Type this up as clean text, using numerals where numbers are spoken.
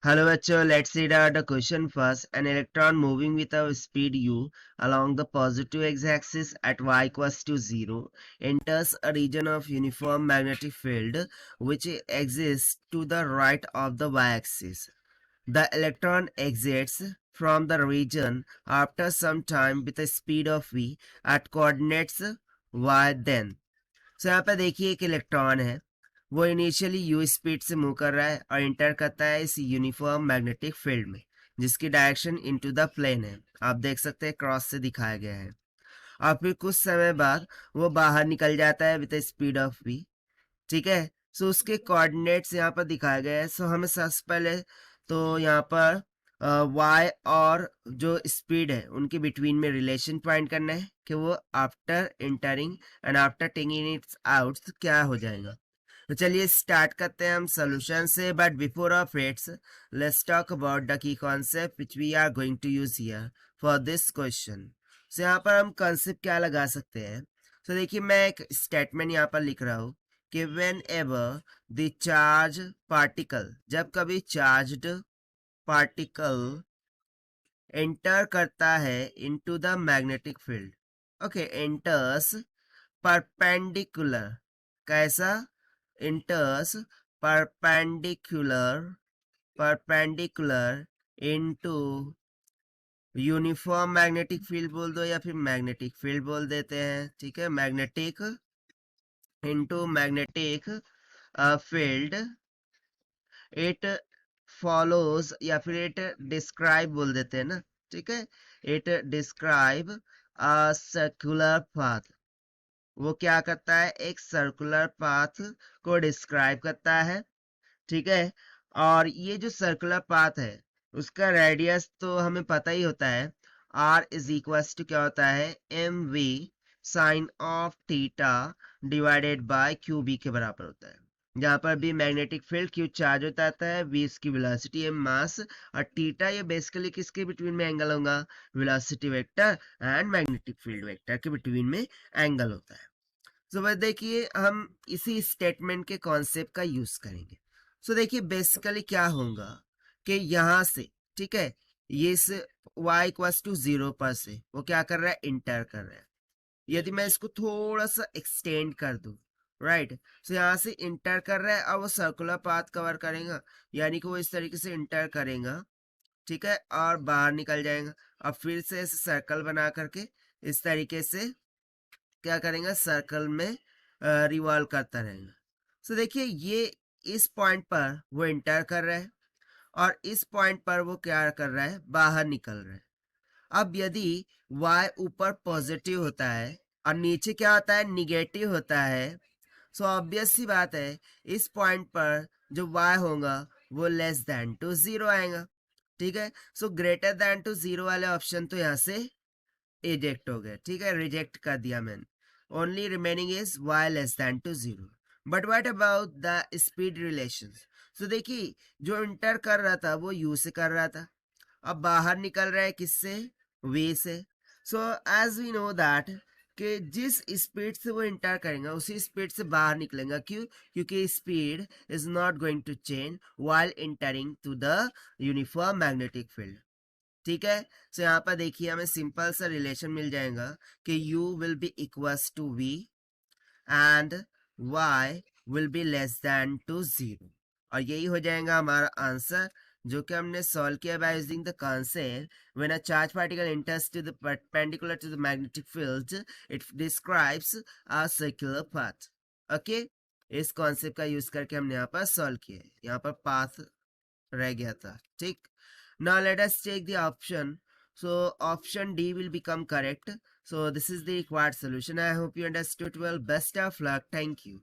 Hello bachcho, let's read out the question first. An electron moving with a speed u along the positive x-axis at y equals to 0 enters a region of uniform magnetic field which exists to the right of the y-axis. The electron exits from the region after some time with a speed of v at coordinates y then. So यहाँ पे देखिए एक electron है, वो initially you speed से move कर रहा है और इंटर करता है इस यूनिफॉर्म मैग्नेटिक फील्ड में जिसकी डायरेक्शन इनटू द प्लेन है। आप देख सकते हैं क्रॉस से दिखाया गया है। और फिर कुछ समय बाद वो बाहर निकल जाता है विद स्पीड ऑफ वी। ठीक है, सो उसके कोऑर्डिनेट्स यहाँ पर दिखाए गए हैं। सो हमें सबसे पहले तो यहाँ पर y और जो स्पीड है उनके बिटवीन में रिलेशन फाइंड करना है कि वो after entering and after taking it's out क्या हो जाएगा। तो चलिए स्टार्ट करते हैं हम सोल्यूशन से, but before of it's let's talk about the key concept which we are going to use here for this question. So यहाँ पर हम कॉन्सेप्ट क्या लगा सकते हैं। सो देखिए मैं एक स्टेटमेंट यहाँ पर लिख रहा हूँ कि when ever the charge particle, जब कभी चार्ज्ड पार्टिकल एंटर करता है into the magnetic field, okay, enters perpendicular, कैसा, enters perpendicular into uniform magnetic field बोल दो या फिर मैग्नेटिक फील्ड बोल देते हैं। ठीक है, magnetic into magnetic field, it follows या फिर इट डिस्क्राइब बोल देते हैं ना। ठीक है, it describe a circular path, वो क्या करता है, एक सर्कुलर पाथ को डिस्क्राइब करता है। ठीक है, और ये जो सर्कुलर पाथ है उसका रेडियस तो हमें पता ही होता है, r इज इक्वल टू क्या होता है, M V sine of theta divided by Q B के बराबर होता है। जहां पर भी मैग्नेटिक फील्ड क्यू चार्ज होता है, वी इसकी वेलोसिटी एम मास, और थीटा ये बेसिकली किसके बिटवीन में एंगल होगा, velocity vector and magnetic field vector के बिटवीन में एंगल होता है। तो बस देखिए हम इसी स्टेटमेंट के कॉन्सेप्ट का यूज करेंगे। सो देखिए बेसिकली क्या होगा कि यहां से, ठीक है, ये इस y इक्वल्स टू 0 पर से वो क्या कर रहा है, इंटर कर रहा है। यदि मैं इसको थोड़ा सा एक्सटेंड कर दूं, राइट, सो यहाँ से इंटर कर रहा है और वो सर्कुलर पाथ कवर करेगा, यानी कि वो इस तरीके से इंटर करेगा, ठीक है, और बाहर निकल जाएगा और फिर से ऐसे सर्कल बना करके इस तरीके से क्या करेंगे, सर्कल में रिवॉल्व करता रहेगा। सो देखिए ये इस पॉइंट पर वो इंटर कर रहा है और इस पॉइंट पर वो क्या कर रहा है, बाहर निकल रहा है। अब यदि y ऊपर पॉजिटिव होता है और नीचे क्या होता है, निगेटिव होता है, सो ऑब्वियस सी बात है इस पॉइंट पर जो y होगा वो लेस देन टू 0 आएगा। ठीक है, सो ग्रेटर देन टू 0 वाले ऑप्शन तो यहाँ से इजेक्ट हो गए, ठीक है, रिजेक्ट कर दिया मैंने। Only remaining is y less than to 0। But what about the speed relations. So देखिए जो इंटर कर रहा था वो u से कर रहा था, अब बाहर निकल रहा है किससे, v से। So as we know that कि जिस स्पीड से वो इंटर करेंगे उसी स्पीड से बाहर निकलेगा। क्यों, क्योंकि speed is not going to change while entering to the uniform magnetic field. ठीक है, सो यहाँ पर देखिए हमें सिंपल सा रिलेशन मिल जाएगा कि u will be equals to v and y will be less than to 0, और यही हो जाएगा हमारा आंसर जो कि हमने सॉल्व किया by using the concept when a charge particle enters to the perpendicular to the magnetic field it describes a circular path. Okay, इस कॉन्सेप्ट का यूज करके हमने यहाँ पर सॉल्व किया, यहाँ पर पाथ रह गया था। ठीक, now let us take the option, so option D will become correct. So this is the required solution. I hope you understood well. Best of luck. Thank you.